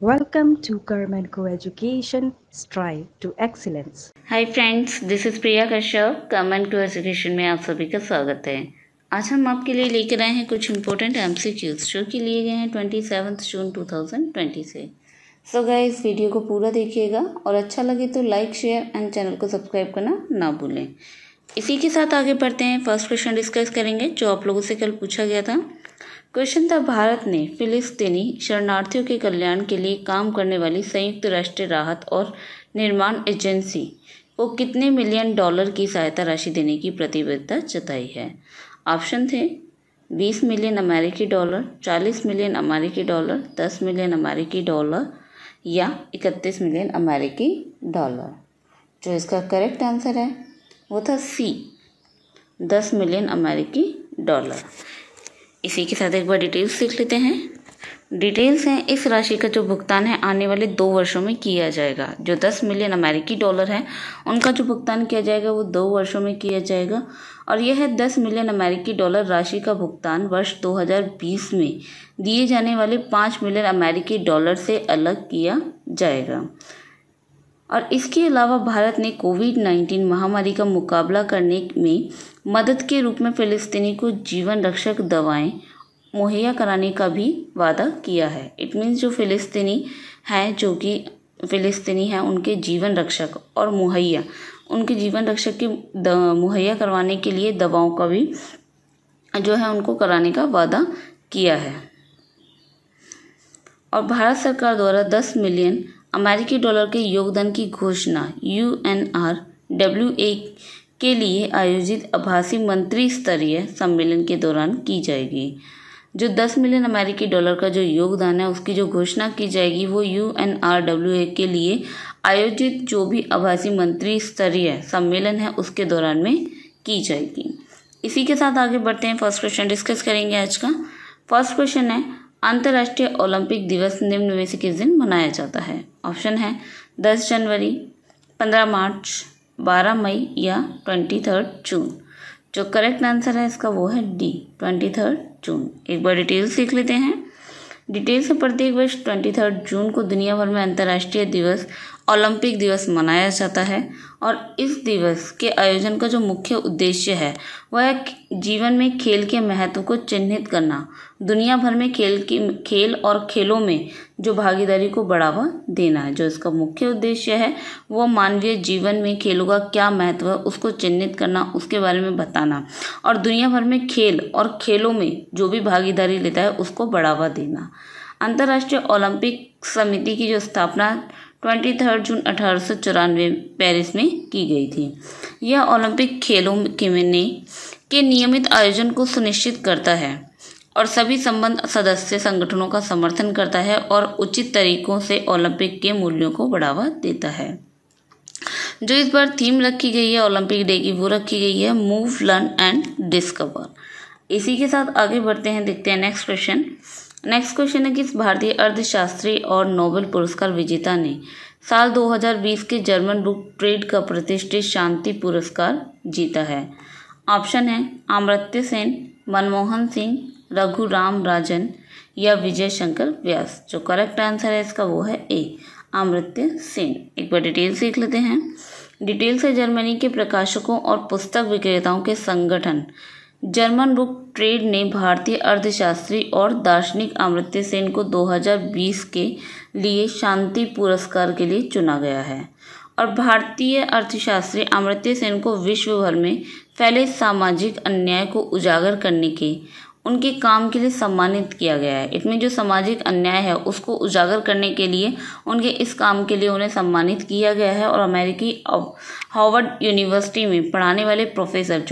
Welcome to Karman Co-Education Strive to Excellence. Hi friends, this is Priya Kashyap. Comment to education में आप सभी का स्वागत है। आज हम आपके लिए लेकर आए हैं कुछ इंपॉर्टेंट MCQs जो कि लिए गए हैं 27 जून 2020 से। सो गाइस, वीडियो को पूरा देखिएगा और अच्छा लगे तो लाइक, शेयर एंड चैनल को सब्सक्राइब करना ना भूलें। इसी के साथ आगे बढ़ते हैं। फर्स्ट क्वेश्चन डिस्कस करेंगे जो आप लोगों से कल पूछा गया था। क्वेश्चन था, भारत ने फिलिस्तीनी शरणार्थियों के कल्याण के लिए काम करने वाली संयुक्त राष्ट्र राहत और निर्माण एजेंसी को कितने मिलियन डॉलर की सहायता राशि देने की प्रतिबद्धता जताई है। ऑप्शन थे 20 मिलियन अमेरिकी डॉलर, 40 मिलियन अमेरिकी डॉलर, 10 मिलियन अमेरिकी डॉलर या 31 मिलियन अमेरिकी डॉलर। जो इसका करेक्ट आंसर है वो था सी, 10 मिलियन अमेरिकी डॉलर। इसी के साथ एक बार डिटेल्स देख लेते हैं। डिटेल्स हैं, इस राशि का जो भुगतान है आने वाले 2 वर्षों में किया जाएगा। जो 10 मिलियन अमेरिकी डॉलर है उनका जो भुगतान किया जाएगा वो 2 वर्षों में किया जाएगा और यह है 10 मिलियन अमेरिकी डॉलर राशि का भुगतान वर्ष 2020 में दिए जाने वाले 5 मिलियन अमेरिकी डॉलर से अलग किया जाएगा। और इसके अलावा भारत ने कोविड-19 महामारी का मुकाबला करने में मदद के रूप में फिलिस्तीनी को जीवन रक्षक दवाएं मुहैया कराने का भी वादा किया है। इट मीन्स जो फिलिस्तीनी हैं उनके जीवन रक्षक और उनके जीवन रक्षक के मुहैया करवाने के लिए दवाओं का भी जो है उनको कराने का वादा किया है। और भारत सरकार द्वारा 10 मिलियन अमेरिकी डॉलर के योगदान की घोषणा UNRWA के लिए आयोजित आभासी मंत्री स्तरीय सम्मेलन के दौरान की जाएगी। जो 10 मिलियन अमेरिकी डॉलर का जो योगदान है उसकी जो घोषणा की जाएगी वो UNRWA के लिए आयोजित जो भी आभासी मंत्री स्तरीय सम्मेलन है उसके दौरान में की जाएगी। इसी के साथ आगे बढ़ते हैं। फर्स्ट क्वेश्चन डिस्कस करेंगे आज का। फर्स्ट क्वेश्चन है, अंतर्राष्ट्रीय ओलंपिक दिवस निम्न में से किस दिन मनाया जाता है। ऑप्शन है 10 जनवरी, 15 मार्च, 12 मई या 23 जून। जो करेक्ट आंसर है इसका वो है डी, 23 जून। एक बार डिटेल्स देख लेते हैं। डिटेल्स से प्रत्येक वर्ष 23 जून को दुनिया भर में अंतर्राष्ट्रीय ओलंपिक दिवस मनाया जाता है और इस दिवस के आयोजन का जो मुख्य उद्देश्य है वह जीवन में खेल के महत्व को चिन्हित करना, दुनिया भर में खेल और खेलों में जो भागीदारी को बढ़ावा देना है। जो इसका मुख्य उद्देश्य है वो मानवीय जीवन में खेलों का क्या महत्व है उसको चिन्हित करना, उसके बारे में बताना और दुनिया भर में खेल और खेलों में जो भी भागीदारी लेता है उसको बढ़ावा देना। अंतर्राष्ट्रीय ओलंपिक समिति की जो स्थापना 23 जून 1894 पेरिस में की गई थी। यह ओलंपिक खेलों के नियमित आयोजन को सुनिश्चित करता है और सभी संबद्ध सदस्य संगठनों का समर्थन करता है और उचित तरीकों से ओलंपिक के मूल्यों को बढ़ावा देता है। जो इस बार थीम रखी गई है ओलंपिक डे की वो रखी गई है मूव, लर्न एंड डिस्कवर। इसी के साथ आगे बढ़ते हैं, देखते हैं नेक्स्ट क्वेश्चन। नेक्स्ट क्वेश्चन है, किस भारतीय अर्थशास्त्री और नोबेल पुरस्कार विजेता ने साल 2020 के जर्मन बुक ट्रेड का प्रतिष्ठित शांति पुरस्कार जीता है। ऑप्शन है अमर्त्य सेन, मनमोहन सिंह, रघुराम राजन या विजय शंकर व्यास। जो करेक्ट आंसर है इसका वो है ए, अमर्त्य सेन। एक बार डिटेल्स देख लेते हैं। डिटेल्स है, जर्मनी के प्रकाशकों और पुस्तक विक्रेताओं के संगठन जर्मन बुक ट्रेड ने भारतीय अर्थशास्त्री और दार्शनिक अमर्त्य सेन को 2020 के लिए शांति पुरस्कार के लिए चुना गया है और भारतीय अर्थशास्त्री अमर्त्य सेन को विश्व भर में फैले सामाजिक अन्याय को उजागर करने के उनके काम के लिए सम्मानित किया गया है। इसमें जो सामाजिक अन्याय है उसको उजागर करने के लिए उनके इस काम के लिए उन्हें सम्मानित किया गया है। और अमेरिकी हार्वर्ड यूनिवर्सिटी में पढ़ाने वाले प्रोफेसर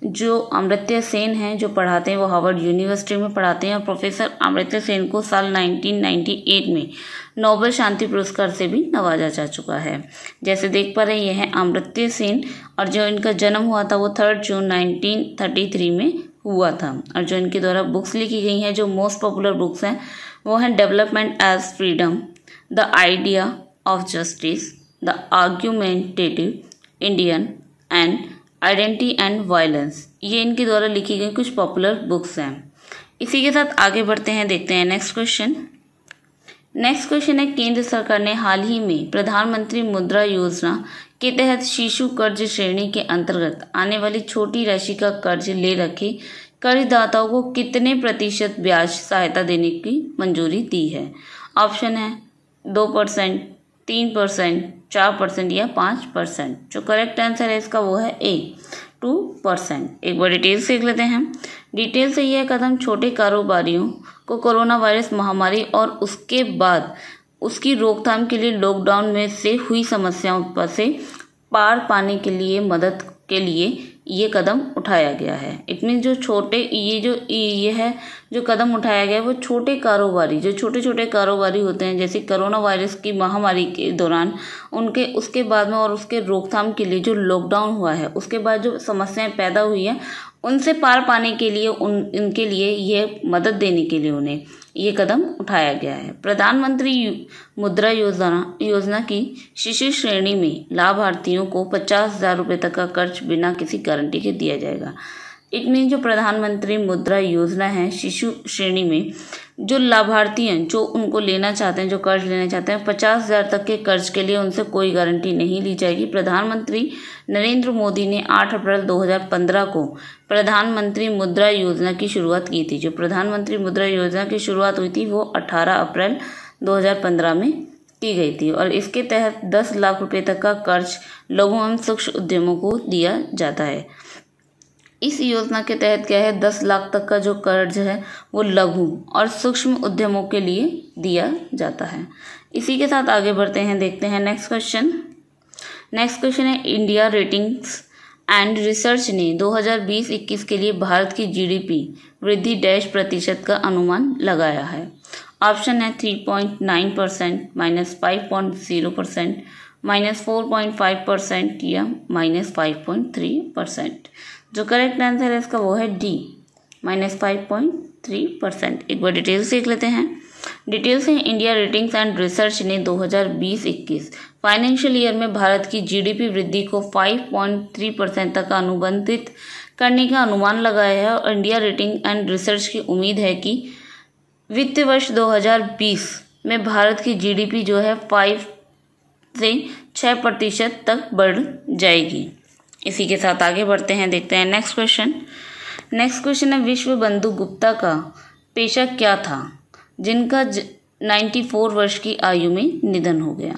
जो अमर्त्य सेन हैं जो पढ़ाते हैं वो हार्वर्ड यूनिवर्सिटी में पढ़ाते हैं और प्रोफेसर अमर्त्य सेन को साल 1998 में नोबेल शांति पुरस्कार से भी नवाजा जा चुका है। जैसे देख पा रहे हैं, यह है अमर्त्य सेन और जो इनका जन्म हुआ था वो 3 जून 1933 में हुआ था। और जो इनके द्वारा बुक्स लिखी गई हैं, जो मोस्ट पॉपुलर बुक्स हैं वो हैं development as freedom, the idea of justice, the argumentative Indian and identity and violence. ये इनके द्वारा लिखी गई कुछ पॉपुलर बुक्स हैं। इसी के साथ आगे बढ़ते हैं, देखते हैं नेक्स्ट क्वेश्चन। नेक्स्ट क्वेश्चन है, केंद्र सरकार ने हाल ही में प्रधानमंत्री मुद्रा योजना के तहत शिशु कर्ज श्रेणी के अंतर्गत आने वाली छोटी राशि का कर्ज ले रखे कर्जदाताओं को कितने प्रतिशत ब्याज सहायता देने की मंजूरी दी है? ऑप्शन है 2%, 3%, 4% या 5%। जो करेक्ट आंसर है इसका वो है ए, 2%। एक बार डिटेल से देख लेते हैं। डिटेल से यह कदम छोटे कारोबारियों को कोरोना वायरस महामारी और उसके बाद उसकी रोकथाम के लिए लॉकडाउन में से हुई समस्याओं से पार पाने के लिए मदद के लिए ये कदम उठाया गया है। इट मीन्स जो छोटे जो कदम उठाया गया है वो छोटे कारोबारी, जो छोटे छोटे कारोबारी होते हैं, जैसे कोरोना वायरस की महामारी के दौरान उसके बाद में और उसके रोकथाम के लिए जो लॉकडाउन हुआ है, उसके बाद जो समस्याएं पैदा हुई है उनसे पार पाने के लिए इनके लिए ये मदद देने के लिए उन्हें ये कदम उठाया गया है। प्रधानमंत्री मुद्रा योजना की शिशु श्रेणी में लाभार्थियों को 50,000 रुपये तक का कर्ज बिना किसी गारंटी के दिया जाएगा। इट मीन जो प्रधानमंत्री मुद्रा योजना है, शिशु श्रेणी में जो लाभार्थी हैं, जो उनको लेना चाहते हैं, जो कर्ज लेना चाहते हैं, 50,000 तक के कर्ज के लिए उनसे कोई गारंटी नहीं ली जाएगी। प्रधानमंत्री नरेंद्र मोदी ने 8 अप्रैल 2015 को प्रधानमंत्री मुद्रा योजना की शुरुआत की थी। जो प्रधानमंत्री मुद्रा योजना की शुरुआत हुई थी वो 18 अप्रैल 2015 में की गई थी और इसके तहत 10 लाख रुपए तक का कर्ज लघु एवं सूक्ष्म उद्यमों को दिया जाता है। इस योजना के तहत क्या है, 10 लाख तक का जो कर्ज है वो लघु और सूक्ष्म उद्यमों के लिए दिया जाता है। इसी के साथ आगे बढ़ते हैं, देखते हैं नेक्स्ट क्वेश्चन है, इंडिया रेटिंग्स एंड रिसर्च ने 2020-21 के लिए भारत की जीडीपी वृद्धि डैश प्रतिशत का अनुमान लगाया है। ऑप्शन है 3.9%, -5.0%, -4.5% या -5.3%। जो करेक्ट आंसर है इसका वो है डी, -5.3%। एक बार डिटेल से देख लेते हैं। डिटेल से इंडिया रेटिंग्स एंड रिसर्च ने 2020-21 फाइनेंशियल ईयर में भारत की जीडीपी वृद्धि को 5.3% तक अनुबंधित करने का अनुमान लगाया है और इंडिया रेटिंग एंड रिसर्च की उम्मीद है कि वित्त वर्ष 2020 में भारत की जीडीपी जो है 5 से 6% तक बढ़ जाएगी। इसी के साथ आगे बढ़ते हैं, देखते हैं नेक्स्ट क्वेश्चन है, विश्व बंधु गुप्ता का पेशा क्या था जिनका 94 वर्ष की आयु में निधन हो गया?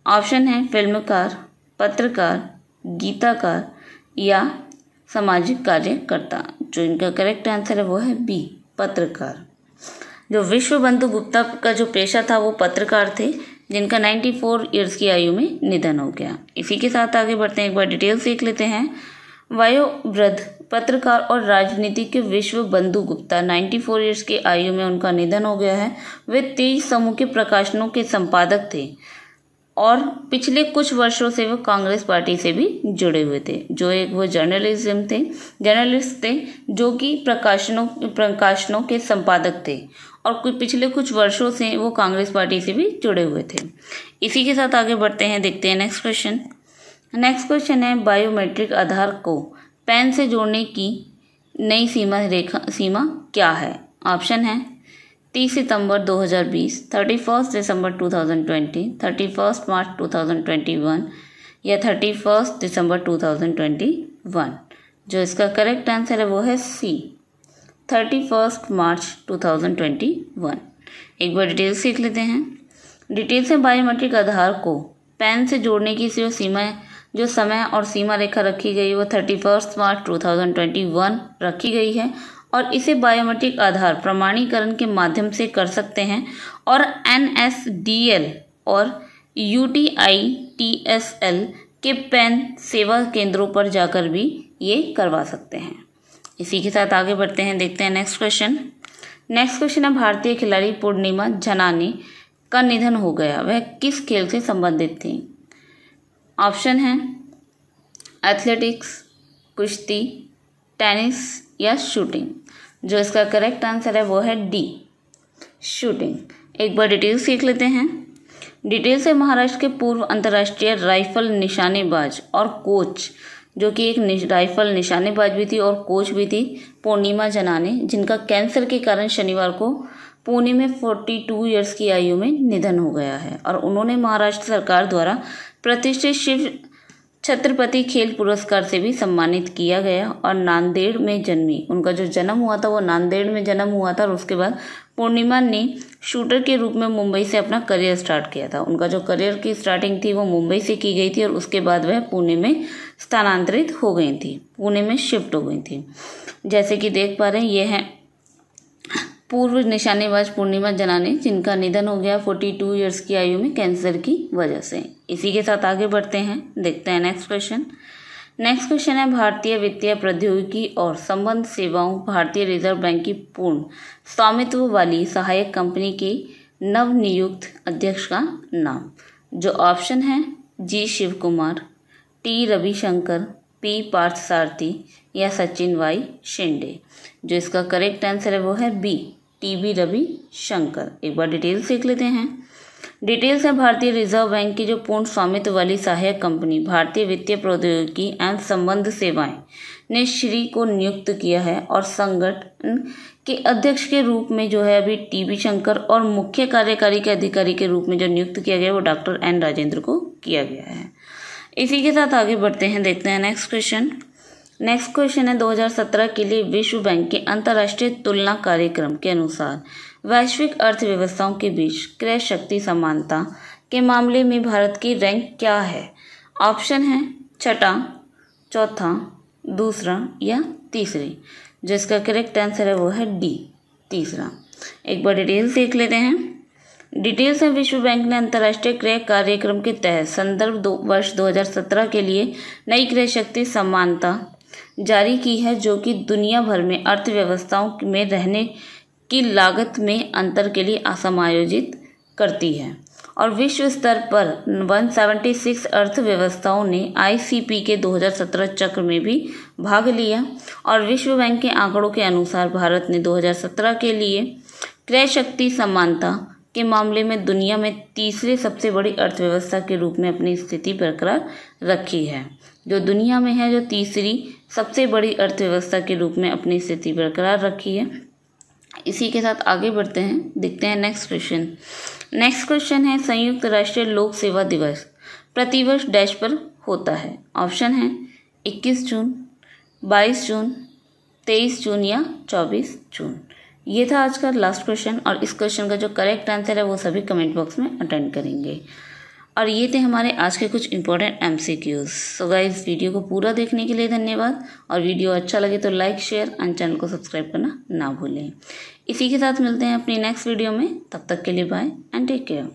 ऑप्शन है फिल्मकार, पत्रकार, गीतकार या सामाजिक कार्यकर्ता। जो इनका करेक्ट आंसर है वो है बी, पत्रकार। जो विश्व बंधु गुप्ता का जो पेशा था वो पत्रकार थे, जिनका 94 ईयर्स की आयु में निधन हो गया। इसी के साथ आगे बढ़ते हैं, एक बार डिटेल सीख लेते हैं। वयोवृद्ध पत्रकार और राजनीति के विश्व बंधु गुप्ता 94 ईयर्स की आयु में उनका निधन हो गया है। वे तेज समूह के प्रकाशनों के संपादक थे और पिछले कुछ वर्षों से वो कांग्रेस पार्टी से भी जुड़े हुए थे। जो एक वो जर्नलिस्ट थे जो कि प्रकाशनों के संपादक थे और पिछले कुछ वर्षों से वो कांग्रेस पार्टी से भी जुड़े हुए थे। इसी के साथ आगे बढ़ते हैं, देखते हैं नेक्स्ट क्वेश्चन है, बायोमेट्रिक आधार को पैन से जोड़ने की नई सीमा क्या है? ऑप्शन है 30 सितंबर 2020, 31 दिसंबर 2020, 31 मार्च 2021 या 31 दिसंबर 2021। जो इसका करेक्ट आंसर है वो है सी, 31 मार्च 2021। एक बार डिटेल सीख लेते हैं। डिटेल से बायोमेट्रिक आधार को पैन से जोड़ने की जो समय और सीमा रेखा रखी गई वो 31 मार्च 2021 रखी गई है और इसे बायोमेट्रिक आधार प्रमाणीकरण के माध्यम से कर सकते हैं और NSDL और UTITSL के पैन सेवा केंद्रों पर जाकर भी ये करवा सकते हैं। इसी के साथ आगे बढ़ते हैं, देखते हैं नेक्स्ट क्वेश्चन है, भारतीय खिलाड़ी पूर्णिमा झनाने का निधन हो गया, वह किस खेल से संबंधित थी? ऑप्शन है एथलेटिक्स, कुश्ती, टेनिस या शूटिंग। जो इसका करेक्ट आंसर है वो है डी, शूटिंग। एक बार डिटेल सीख लेते हैं। डिटेल से महाराष्ट्र के पूर्व अंतर्राष्ट्रीय राइफल निशानेबाज और कोच, जो कि एक राइफल निशानेबाज भी थी और कोच भी थी, पूर्णिमा झनाने, जिनका कैंसर के कारण शनिवार को पुणे में 42 ईयर्स की आयु में निधन हो गया है और उन्होंने महाराष्ट्र सरकार द्वारा प्रतिष्ठित शिव छत्रपति खेल पुरस्कार से भी सम्मानित किया गया और नांदेड़ में जन्मी। उनका जो जन्म हुआ था वो नांदेड़ में जन्म हुआ था और उसके बाद पूर्णिमा ने शूटर के रूप में मुंबई से अपना करियर स्टार्ट किया था। उनका जो करियर की स्टार्टिंग थी वो मुंबई से की गई थी और उसके बाद वह पुणे में स्थानांतरित हो गई थी, पुणे में शिफ्ट हो गई थी। जैसे कि देख पा रहे हैं, ये है पूर्व निशानेबाज पूर्णिमा जनाने, जिनका निधन हो गया 42 ईयर्स की आयु में कैंसर की वजह से। इसी के साथ आगे बढ़ते हैं, देखते हैं नेक्स्ट क्वेश्चन। नेक्स्ट क्वेश्चन है, भारतीय वित्तीय प्रौद्योगिकी और संबंध सेवाओं भारतीय रिजर्व बैंक की पूर्ण स्वामित्व वाली सहायक कंपनी के नवनियुक्त अध्यक्ष का नाम। जो ऑप्शन है जी शिव कुमार, टी रविशंकर, पी पार्थसारथी या सचिन वाई शिंदे। जो इसका करेक्ट आंसर है वो है बी, टी रविशंकर। एक बार डिटेल्स देख लेते हैं। डिटेल्स है, भारतीय रिजर्व बैंक की जो पूर्ण स्वामित्व वाली सहायक कंपनी भारतीय वित्तीय प्रौद्योगिकी एवं संबंध सेवाएं ने श्री को नियुक्त किया है और संगठन के अध्यक्ष के रूप में जो है अभी टी शंकर और मुख्य कार्यकारी के अधिकारी के रूप में जो नियुक्त किया गया वो डॉक्टर एन राजेंद्र को किया गया है। इसी के साथ आगे बढ़ते हैं, देखते हैं नेक्स्ट क्वेश्चन। नेक्स्ट क्वेश्चन है, 2017 के लिए विश्व बैंक के अंतर्राष्ट्रीय तुलना कार्यक्रम के अनुसार वैश्विक अर्थव्यवस्थाओं के बीच क्रय शक्ति समानता के मामले में भारत की रैंक क्या है। ऑप्शन है छठा, चौथा, दूसरा या तीसरी। जो इसका करेक्ट आंसर है वो है डी, तीसरा। एक बार डिटेल्स देख लेते हैं। डिटेल्स है, विश्व बैंक ने अंतर्राष्ट्रीय क्रय कार्यक्रम के तहत संदर्भ वर्ष 2017 के लिए नई क्रय शक्ति समानता जारी की है, जो कि दुनिया भर में अर्थव्यवस्थाओं में रहने की लागत में अंतर के लिए समायोजित करती है और विश्व स्तर पर 176 अर्थव्यवस्थाओं ने ICP के 2017 चक्र में भी भाग लिया और विश्व बैंक के आंकड़ों के अनुसार भारत ने 2017 के लिए क्रय शक्ति समानता के मामले में दुनिया में तीसरे सबसे बड़ी अर्थव्यवस्था के रूप में अपनी स्थिति बरकरार रखी है। जो दुनिया में है, जो तीसरी सबसे बड़ी अर्थव्यवस्था के रूप में अपनी स्थिति बरकरार रखी है। इसी के साथ आगे बढ़ते हैं, देखते हैं नेक्स्ट क्वेश्चन। नेक्स्ट क्वेश्चन है, संयुक्त राष्ट्र लोक सेवा दिवस प्रतिवर्ष डैश पर होता है। ऑप्शन है 21 जून, 22 जून, 23 जून या 24 जून। ये था आज का लास्ट क्वेश्चन और इस क्वेश्चन का जो करेक्ट आंसर है वो सभी कमेंट बॉक्स में अटेंड करेंगे। और ये थे हमारे आज के कुछ important MCQs। So guys, video को पूरा देखने के लिए धन्यवाद और वीडियो अच्छा लगे तो लाइक, शेयर एंड चैनल को सब्सक्राइब करना ना भूलें। इसी के साथ मिलते हैं अपनी नेक्स्ट वीडियो में, तब तक के लिए बाय एंड टेक केयर।